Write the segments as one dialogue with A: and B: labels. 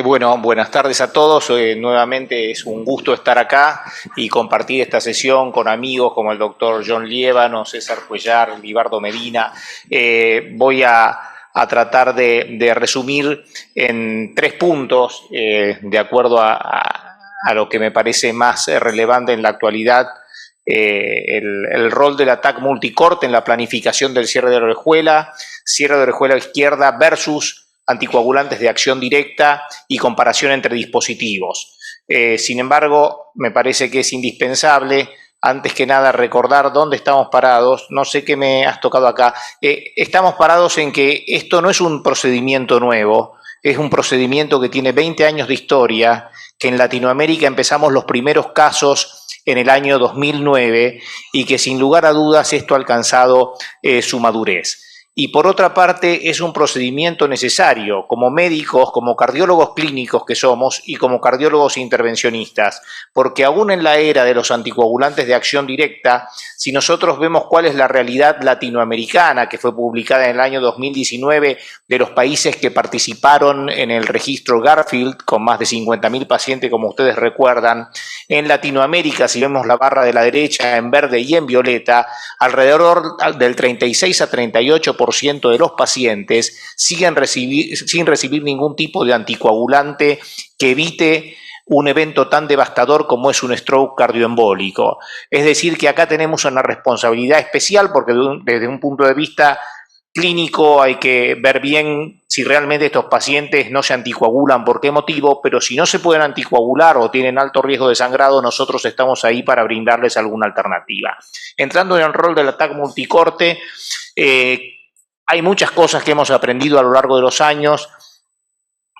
A: Bueno, buenas tardes a todos. Nuevamente es un gusto estar acá y compartir esta sesión con amigos como el doctor John Liévano, César Cuellar, Libardo Medina. Voy a tratar de resumir en 3 puntos, de acuerdo a lo que me parece más relevante en la actualidad, el rol del ATAC multicorte en la planificación del cierre de orejuela izquierda versus anticoagulantes de acción directa y comparación entre dispositivos. Sin embargo, me parece que es indispensable, antes que nada, recordar dónde estamos parados. No sé qué me has tocado acá. Estamos parados en que esto no es un procedimiento nuevo, es un procedimiento que tiene 20 años de historia, que en Latinoamérica empezamos los primeros casos en el año 2009 y que sin lugar a dudas esto ha alcanzado su madurez. Y por otra parte es un procedimiento necesario como médicos, como cardiólogos clínicos que somos y como cardiólogos intervencionistas, porque aún en la era de los anticoagulantes de acción directa, si nosotros vemos cuál es la realidad latinoamericana que fue publicada en el año 2019 de los países que participaron en el registro Garfield, con más de 50.000 pacientes como ustedes recuerdan, en Latinoamérica, si vemos la barra de la derecha en verde y en violeta, alrededor del 36 a 38% de los pacientes sin recibir ningún tipo de anticoagulante que evite un evento tan devastador como es un stroke cardioembólico. Es decir, que acá tenemos una responsabilidad especial porque desde un punto de vista clínico hay que ver bien si realmente estos pacientes no se anticoagulan, por qué motivo, pero si no se pueden anticoagular o tienen alto riesgo de sangrado, nosotros estamos ahí para brindarles alguna alternativa. Entrando en el rol del ATAC multicorte, hay muchas cosas que hemos aprendido a lo largo de los años.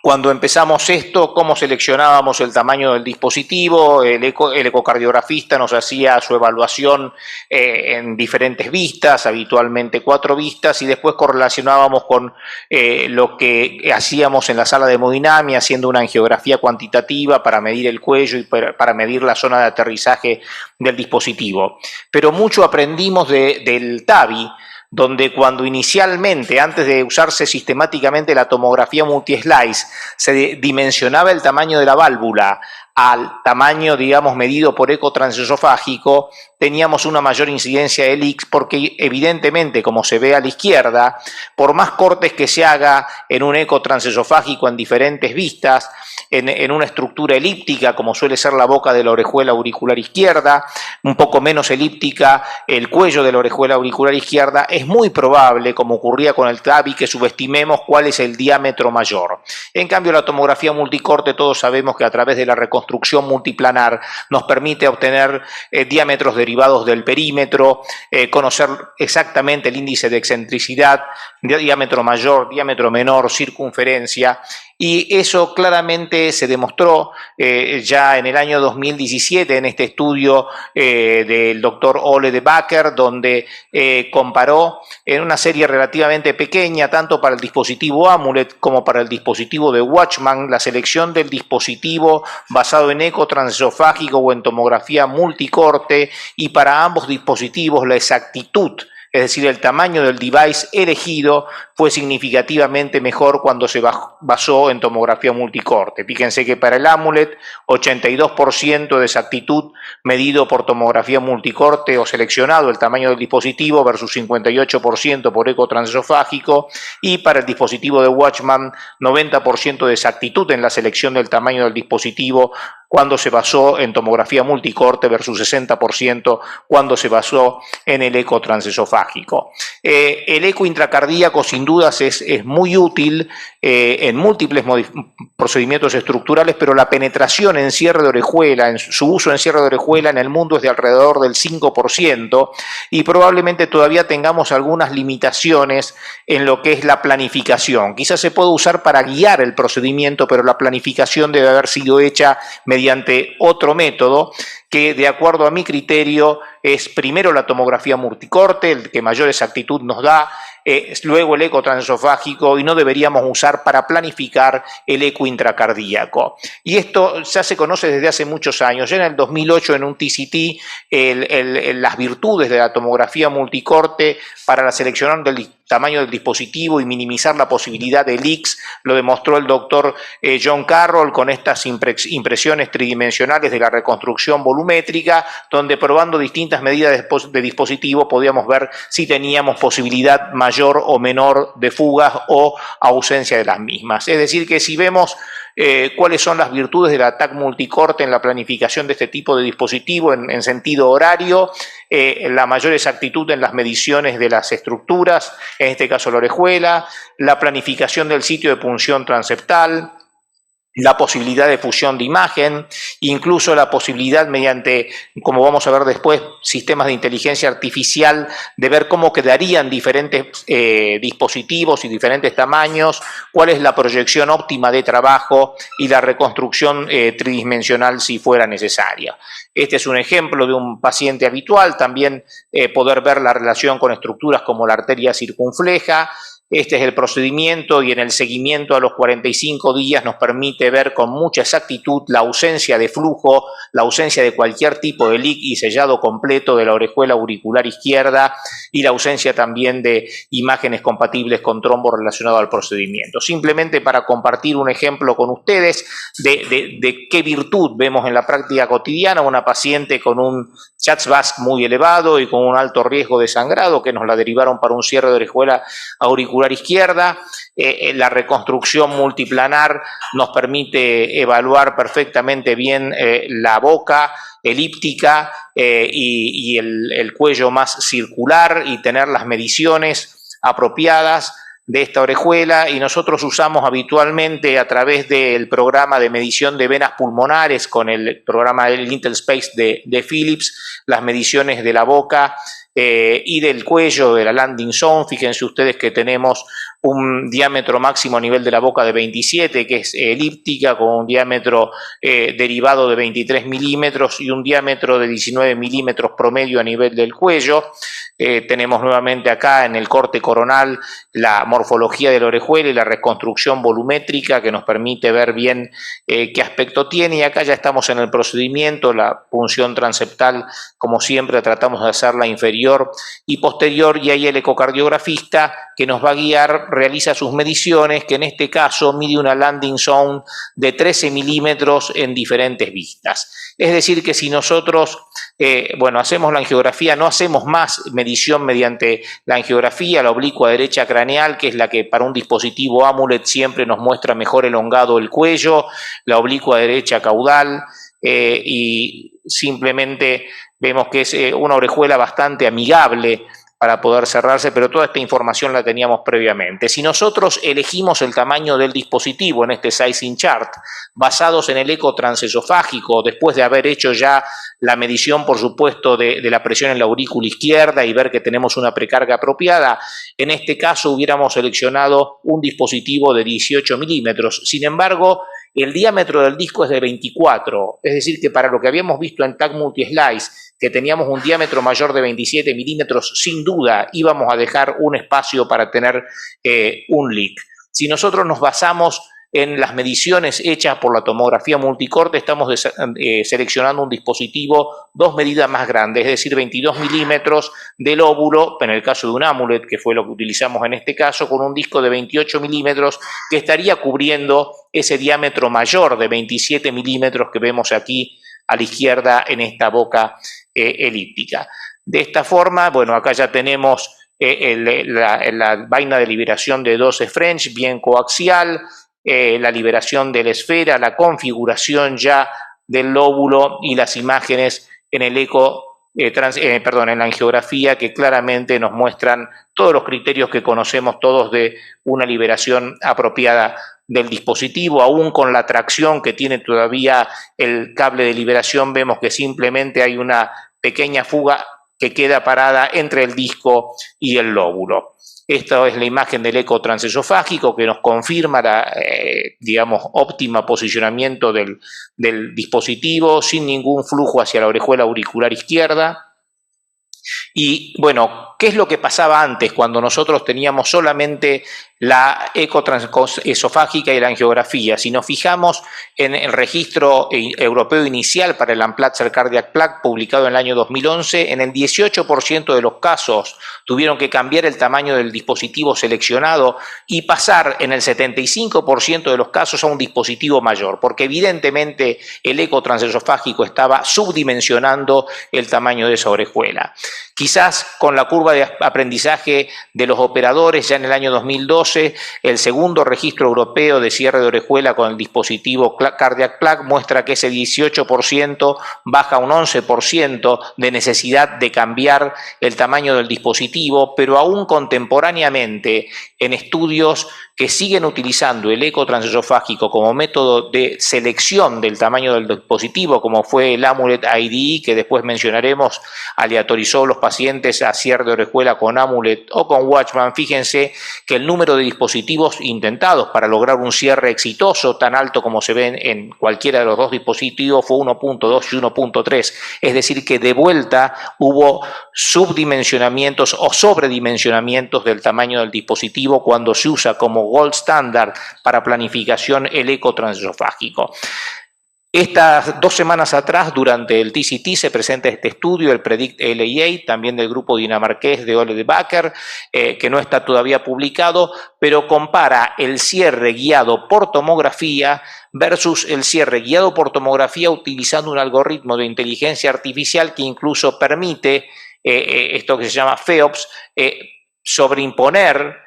A: Cuando empezamos esto, cómo seleccionábamos el tamaño del dispositivo, el ecocardiografista nos hacía su evaluación en diferentes vistas, habitualmente 4 vistas, y después correlacionábamos con lo que hacíamos en la sala de hemodinamia, haciendo una angiografía cuantitativa para medir el cuello y para medir la zona de aterrizaje del dispositivo. Pero mucho aprendimos del TAVI, donde cuando inicialmente, antes de usarse sistemáticamente la tomografía multislice, se dimensionaba el tamaño de la válvula al tamaño, digamos, medido por eco transesofágico, teníamos una mayor incidencia de leaks porque evidentemente, como se ve a la izquierda, por más cortes que se haga en un eco transesofágico en diferentes vistas, en una estructura elíptica, como suele ser la boca de la orejuela auricular izquierda, un poco menos elíptica el cuello de la orejuela auricular izquierda, es muy probable, como ocurría con el TAVI, que subestimemos cuál es el diámetro mayor. En cambio, la tomografía multicorte, todos sabemos que a través de la reconstrucción multiplanar nos permite obtener diámetros derivados del perímetro, conocer exactamente el índice de excentricidad, diámetro mayor, diámetro menor, circunferencia, y eso claramente se demostró ya en el año 2017 en este estudio del doctor Ole de Backer, donde comparó en una serie relativamente pequeña, tanto para el dispositivo Amulet como para el dispositivo de Watchman, la selección del dispositivo basado en eco transesofágico o en tomografía multicorte, y para ambos dispositivos la exactitud, es decir, el tamaño del device elegido, fue significativamente mejor cuando se basó en tomografía multicorte. Fíjense que para el Amulet, 82% de exactitud medido por tomografía multicorte o seleccionado el tamaño del dispositivo versus 58% por eco transesofágico, y para el dispositivo de Watchman, 90% de exactitud en la selección del tamaño del dispositivo cuando se basó en tomografía multicorte versus 60% cuando se basó en el eco transesofágico. El eco intracardíaco sin dudas es muy útil en múltiples procedimientos estructurales, pero la penetración en cierre de orejuela, en su uso en cierre de orejuela en el mundo es de alrededor del 5%, y probablemente todavía tengamos algunas limitaciones en lo que es la planificación. Quizás se puede usar para guiar el procedimiento, pero la planificación debe haber sido hecha mediante otro método que, de acuerdo a mi criterio, es primero la tomografía multicorte, el que mayor exactitud nos da, luego el eco transesofágico, y no deberíamos usar para planificar el eco intracardíaco. Y esto ya se conoce desde hace muchos años. Ya en el 2008 en un TCT las virtudes de la tomografía multicorte para la selección tamaño del dispositivo y minimizar la posibilidad de leaks. Lo demostró el doctor John Carroll con estas impresiones tridimensionales de la reconstrucción volumétrica, donde probando distintas medidas de dispositivo podíamos ver si teníamos posibilidad mayor o menor de fugas o ausencia de las mismas. Es decir, que si vemos cuáles son las virtudes del ATAC multicorte en la planificación de este tipo de dispositivo en sentido horario, la mayor exactitud en las mediciones de las estructuras, en este caso la orejuela, la planificación del sitio de punción transeptal, la posibilidad de fusión de imagen, incluso la posibilidad mediante, como vamos a ver después, sistemas de inteligencia artificial, de ver cómo quedarían diferentes dispositivos y diferentes tamaños, cuál es la proyección óptima de trabajo y la reconstrucción tridimensional si fuera necesaria. Este es un ejemplo de un paciente habitual, también poder ver la relación con estructuras como la arteria circunfleja. Este es el procedimiento y en el seguimiento a los 45 días nos permite ver con mucha exactitud la ausencia de flujo, la ausencia de cualquier tipo de leak y sellado completo de la orejuela auricular izquierda y la ausencia también de imágenes compatibles con trombo relacionado al procedimiento. Simplemente para compartir un ejemplo con ustedes de qué virtud vemos en la práctica cotidiana una paciente con un CHA2-VASc muy elevado y con un alto riesgo de sangrado que nos la derivaron para un cierre de orejuela auricular izquierda. La reconstrucción multiplanar nos permite evaluar perfectamente bien la boca elíptica y el cuello más circular y tener las mediciones apropiadas de esta orejuela, y nosotros usamos habitualmente a través del programa de medición de venas pulmonares con el programa del IntelSpace de Philips, las mediciones de la boca y del cuello, de la landing zone. Fíjense ustedes que tenemos un diámetro máximo a nivel de la boca de 27, que es elíptica, con un diámetro derivado de 23 milímetros y un diámetro de 19 milímetros promedio a nivel del cuello. Tenemos nuevamente acá en el corte coronal la morfología de la orejuela y la reconstrucción volumétrica que nos permite ver bien qué aspecto tiene, y acá ya estamos en el procedimiento, la punción transeptal, como siempre tratamos de hacerla inferior y posterior, y ahí el ecocardiografista que nos va a guiar realiza sus mediciones, que en este caso mide una landing zone de 13 milímetros en diferentes vistas. Es decir, que si nosotros hacemos la angiografía, no hacemos más medición mediante la angiografía, la oblicua derecha craneal, que es la que para un dispositivo Amulet siempre nos muestra mejor elongado el cuello, la oblicua derecha caudal, y simplemente vemos que es una orejuela bastante amigable para poder cerrarse, pero toda esta información la teníamos previamente. Si nosotros elegimos el tamaño del dispositivo en este sizing chart, basados en el eco transesofágico, después de haber hecho ya la medición, por supuesto, de la presión en la aurícula izquierda y ver que tenemos una precarga apropiada, en este caso hubiéramos seleccionado un dispositivo de 18 milímetros. Sin embargo, el diámetro del disco es de 24, es decir, que para lo que habíamos visto en TAC Multi-Slice, que teníamos un diámetro mayor de 27 milímetros, sin duda íbamos a dejar un espacio para tener un leak. Si nosotros nos basamos en las mediciones hechas por la tomografía multicorte, estamos seleccionando un dispositivo 2 medidas más grande, es decir, 22 milímetros del óvulo, en el caso de un Amulet, que fue lo que utilizamos en este caso, con un disco de 28 milímetros que estaría cubriendo ese diámetro mayor de 27 milímetros que vemos aquí a la izquierda en esta boca elíptica. De esta forma, bueno, acá ya tenemos la vaina de liberación de 12 French bien coaxial, la liberación de la esfera, la configuración ya del lóbulo y las imágenes en el en la angiografía, que claramente nos muestran todos los criterios que conocemos todos de una liberación apropiada del dispositivo. Aún con la tracción que tiene todavía el cable de liberación, vemos que simplemente hay una pequeña fuga que queda parada entre el disco y el lóbulo. Esta es la imagen del eco transesofágico que nos confirma la, óptima posicionamiento del dispositivo, sin ningún flujo hacia la orejuela auricular izquierda. Y bueno, ¿Qué es lo que pasaba antes cuando nosotros teníamos solamente la ecoesofágica y la angiografía? Si nos fijamos en el registro europeo inicial para el Unplatzer Cardiac Plaque publicado en el año 2011, en el 18% de los casos tuvieron que cambiar el tamaño del dispositivo seleccionado y pasar en el 75% de los casos a un dispositivo mayor, porque evidentemente el eco transesofágico estaba subdimensionando el tamaño de esa orejuela. Quizás con la curva de aprendizaje de los operadores, ya en el año 2012, el segundo registro europeo de cierre de orejuela con el dispositivo Cardiac Plaque muestra que ese 18% baja a un 11% de necesidad de cambiar el tamaño del dispositivo, pero aún contemporáneamente en estudios que siguen utilizando el eco transesofágico como método de selección del tamaño del dispositivo, como fue el Amulet IDE, que después mencionaremos, aleatorizó los pacientes a cierre de orejuela con Amulet o con Watchman. Fíjense que el número de dispositivos intentados para lograr un cierre exitoso tan alto como se ven en cualquiera de los dos dispositivos fue 1.2 y 1.3, es decir que de vuelta hubo subdimensionamientos o sobredimensionamientos del tamaño del dispositivo cuando se usa como gold standard para planificación el eco transesofágico. Estas 2 semanas atrás, durante el TCT, se presenta este estudio, el Predict LEA, también del grupo dinamarqués de Ole de Backer, que no está todavía publicado, pero compara el cierre guiado por tomografía versus el cierre guiado por tomografía utilizando un algoritmo de inteligencia artificial que incluso permite esto que se llama FEOPS, sobreimponer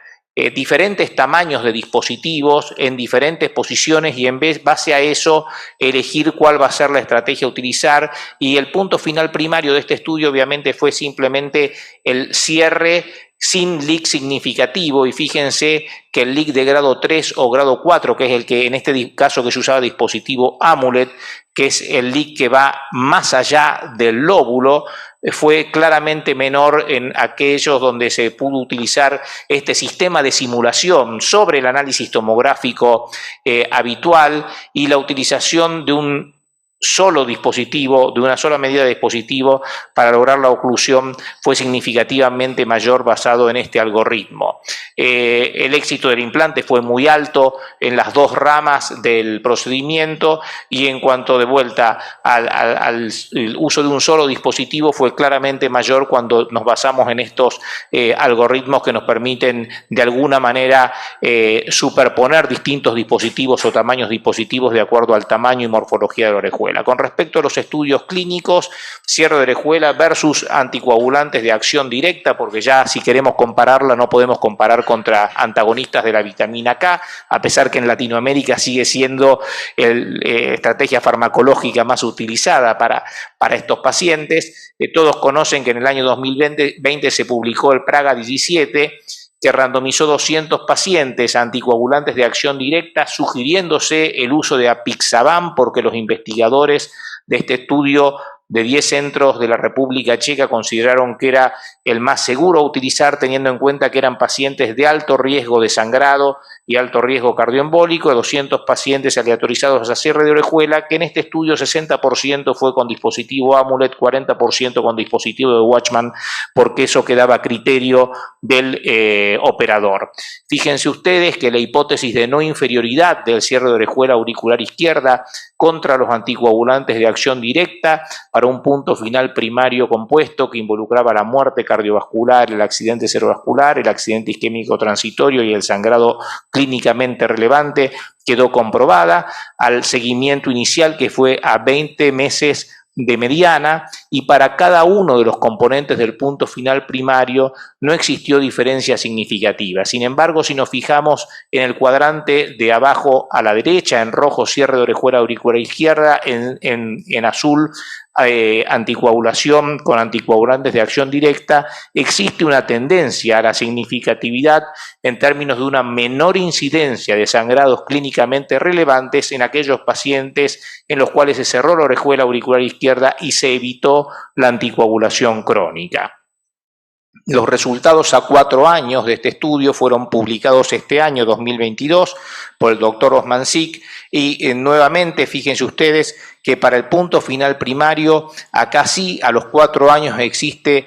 A: diferentes tamaños de dispositivos en diferentes posiciones y en base a eso elegir cuál va a ser la estrategia a utilizar, y el punto final primario de este estudio obviamente fue simplemente el cierre sin leak significativo, y fíjense que el leak de grado 3 o grado 4, que es el que en este caso que se usaba dispositivo Amulet, que es el leak que va más allá del lóbulo, fue claramente menor en aquellos donde se pudo utilizar este sistema de simulación sobre el análisis tomográfico habitual y la utilización de un solo dispositivo, de una sola medida de dispositivo para lograr la oclusión fue significativamente mayor basado en este algoritmo. El éxito del implante fue muy alto en las dos ramas del procedimiento, y en cuanto de vuelta al uso de un solo dispositivo fue claramente mayor cuando nos basamos en estos algoritmos que nos permiten de alguna manera superponer distintos dispositivos o tamaños dispositivos de acuerdo al tamaño y morfología de la orejuela. Con respecto a los estudios clínicos, cierre de orejuela versus anticoagulantes de acción directa, porque ya si queremos compararla no podemos comparar contra antagonistas de la vitamina K, a pesar que en Latinoamérica sigue siendo la estrategia farmacológica más utilizada para estos pacientes. Todos conocen que en el año 2020 se publicó el Praga 17, que randomizó 200 pacientes a anticoagulantes de acción directa, sugiriéndose el uso de apixaban, porque los investigadores de este estudio de 10 centros de la República Checa consideraron que era el más seguro a utilizar, teniendo en cuenta que eran pacientes de alto riesgo de sangrado y alto riesgo cardioembólico, 200 pacientes aleatorizados a cierre de orejuela, que en este estudio 60% fue con dispositivo Amulet, 40% con dispositivo de Watchman, porque eso quedaba a criterio del operador. Fíjense ustedes que la hipótesis de no inferioridad del cierre de orejuela auricular izquierda contra los anticoagulantes de acción directa para un punto final primario compuesto que involucraba la muerte cardiovascular, el accidente cerebrovascular, el accidente isquémico transitorio y el sangrado clínicamente relevante, quedó comprobada al seguimiento inicial que fue a 20 meses de mediana, y para cada uno de los componentes del punto final primario no existió diferencia significativa. Sin embargo, si nos fijamos en el cuadrante de abajo a la derecha, en rojo cierre de orejuela auricular izquierda, en azul anticoagulación con anticoagulantes de acción directa, existe una tendencia a la significatividad en términos de una menor incidencia de sangrados clínicamente relevantes en aquellos pacientes en los cuales se cerró la orejuela auricular izquierda y se evitó la anticoagulación crónica. Los resultados a 4 años de este estudio fueron publicados este año 2022 por el doctor Osmansik y nuevamente fíjense ustedes que para el punto final primario, acá sí a los 4 años existe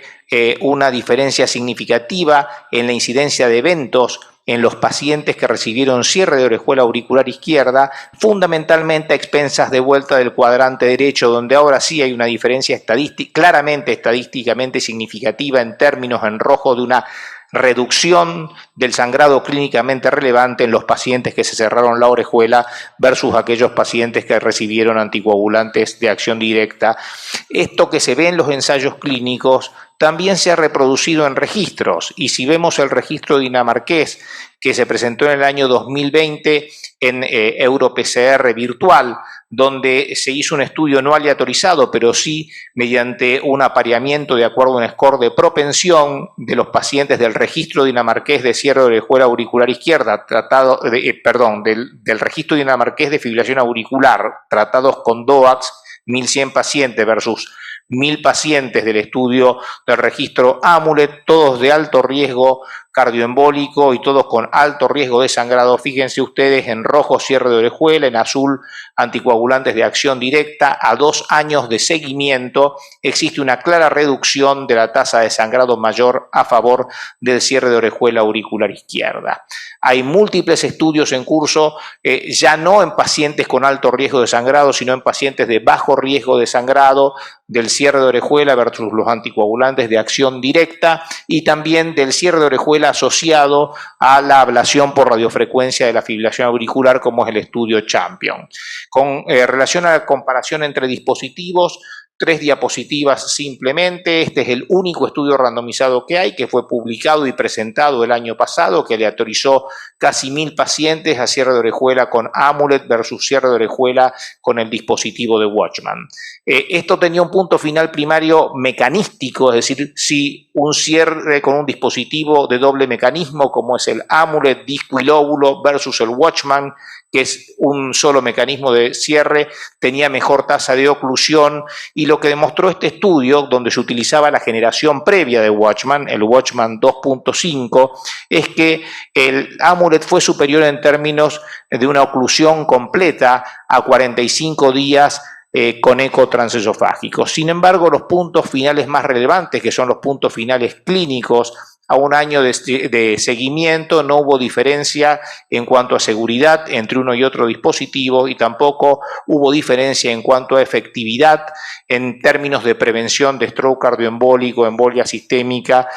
A: una diferencia significativa en la incidencia de eventos en los pacientes que recibieron cierre de orejuela auricular izquierda, fundamentalmente a expensas de vuelta del cuadrante derecho, donde ahora sí hay una diferencia estadística, claramente estadísticamente significativa en términos en rojo de una reducción del sangrado clínicamente relevante en los pacientes que se cerraron la orejuela versus aquellos pacientes que recibieron anticoagulantes de acción directa. Esto que se ve en los ensayos clínicos también se ha reproducido en registros, y si vemos el registro dinamarqués que se presentó en el año 2020 en EuroPCR virtual, donde se hizo un estudio no aleatorizado, pero sí mediante un apareamiento de acuerdo a un score de propensión de los pacientes del registro dinamarqués de cierre de orejuela auricular izquierda, del registro dinamarqués de fibrilación auricular, tratados con DOACs, 1.100 pacientes versus 1.000 pacientes del estudio del registro AMULET, todos de alto riesgo cardioembólico y todos con alto riesgo de sangrado. Fíjense ustedes, en rojo cierre de orejuela, en azul anticoagulantes de acción directa. A 2 años de seguimiento existe una clara reducción de la tasa de sangrado mayor a favor del cierre de orejuela auricular izquierda. Hay múltiples estudios en curso, ya no en pacientes con alto riesgo de sangrado, sino en pacientes de bajo riesgo de sangrado, del cierre de orejuela versus los anticoagulantes de acción directa, y también del cierre de orejuela asociado a la ablación por radiofrecuencia de la fibrilación auricular, como es el estudio Champion. Con relación a la comparación entre dispositivos, 3 diapositivas simplemente. Este es el único estudio randomizado que hay, que fue publicado y presentado el año pasado, que aleatorizó casi 1.000 pacientes a cierre de orejuela con AMULET versus cierre de orejuela con el dispositivo de Watchman. Esto tenía un punto final primario mecanístico, es decir, si un cierre con un dispositivo de doble mecanismo, como es el AMULET disco y lóbulo versus el Watchman, que es un solo mecanismo de cierre, tenía mejor tasa de oclusión, y lo que demostró este estudio, donde se utilizaba la generación previa de Watchman, el Watchman 2.5, es que el AMULET fue superior en términos de una oclusión completa a 45 días con eco transesofágico. Sin embargo, los puntos finales más relevantes, que son los puntos finales clínicos, a 1 año de seguimiento no hubo diferencia en cuanto a seguridad entre uno y otro dispositivo, y tampoco hubo diferencia en cuanto a efectividad en términos de prevención de stroke cardioembólico, embolia sistémica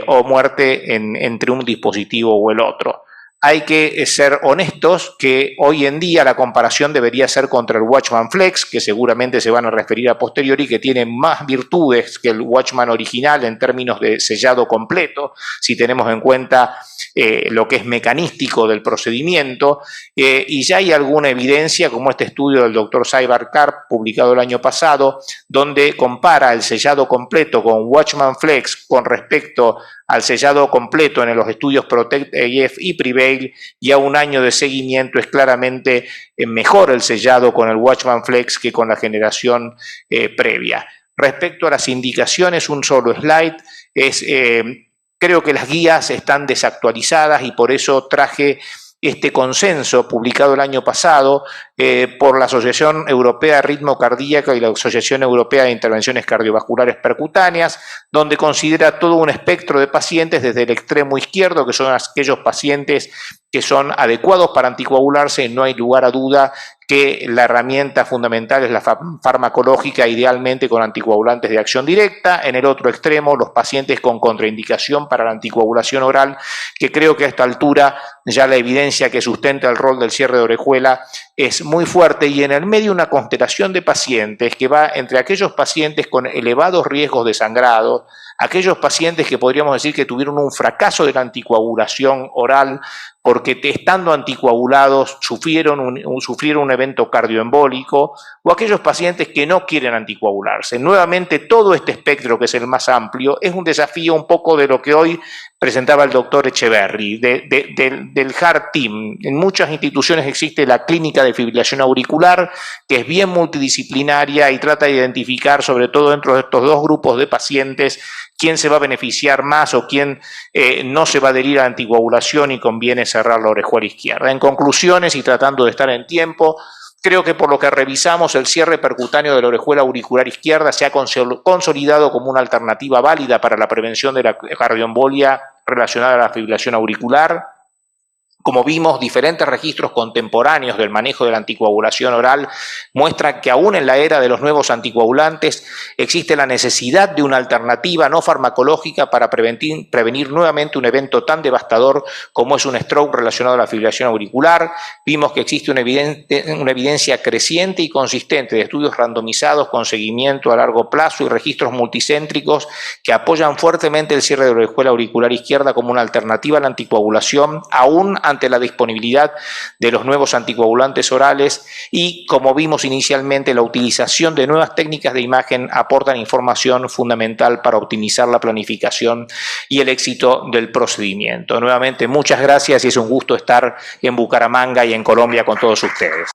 A: o muerte entre un dispositivo o el otro. Hay que ser honestos que hoy en día la comparación debería ser contra el Watchman Flex, que seguramente se van a referir a posteriori, que tiene más virtudes que el Watchman original en términos de sellado completo, si tenemos en cuenta lo que es mecanístico del procedimiento, y ya hay alguna evidencia, como este estudio del doctor Saibar Karp, publicado el año pasado, donde compara el sellado completo con Watchman Flex con respecto al sellado completo en los estudios PROTECT-AF y PREVAIL, y a 1 año de seguimiento es claramente mejor el sellado con el Watchman Flex que con la generación previa. Respecto a las indicaciones, un solo slide, creo que las guías están desactualizadas y por eso traje este consenso publicado el año pasado por la Asociación Europea de Ritmo Cardíaco y la Asociación Europea de Intervenciones Cardiovasculares Percutáneas, donde considera todo un espectro de pacientes desde el extremo izquierdo, que son aquellos pacientes que son adecuados para anticoagularse. No hay lugar a duda que la herramienta fundamental es la farmacológica, idealmente con anticoagulantes de acción directa. En el otro extremo, los pacientes con contraindicación para la anticoagulación oral, que creo que a esta altura ya la evidencia que sustenta el rol del cierre de orejuela es muy fuerte, y en el medio una constelación de pacientes que va entre aquellos pacientes con elevados riesgos de sangrado, aquellos pacientes que podríamos decir que tuvieron un fracaso de la anticoagulación oral porque estando anticoagulados sufrieron un evento cardioembólico, o aquellos pacientes que no quieren anticoagularse. Nuevamente, todo este espectro, que es el más amplio, es un desafío un poco de lo que hoy presentaba el doctor Echeverry, del Heart Team. En muchas instituciones existe la clínica técnica de fibrilación auricular, que es bien multidisciplinaria y trata de identificar, sobre todo dentro de estos dos grupos de pacientes, quién se va a beneficiar más o quién no se va a adherir a la anticoagulación y conviene cerrar la orejuela izquierda. En conclusiones y tratando de estar en tiempo, creo que por lo que revisamos, el cierre percutáneo de la orejuela auricular izquierda se ha consolidado como una alternativa válida para la prevención de la cardioembolia relacionada a la fibrilación auricular. Como vimos, diferentes registros contemporáneos del manejo de la anticoagulación oral muestran que aún en la era de los nuevos anticoagulantes existe la necesidad de una alternativa no farmacológica para prevenir nuevamente un evento tan devastador como es un stroke relacionado a la fibrilación auricular. Vimos que existe una evidencia creciente y consistente de estudios randomizados con seguimiento a largo plazo y registros multicéntricos que apoyan fuertemente el cierre de la orejuela auricular izquierda como una alternativa a la anticoagulación, aún ante la disponibilidad de los nuevos anticoagulantes orales y, como vimos inicialmente, la utilización de nuevas técnicas de imagen aportan información fundamental para optimizar la planificación y el éxito del procedimiento. Nuevamente, muchas gracias y es un gusto estar en Bucaramanga y en Colombia con todos ustedes.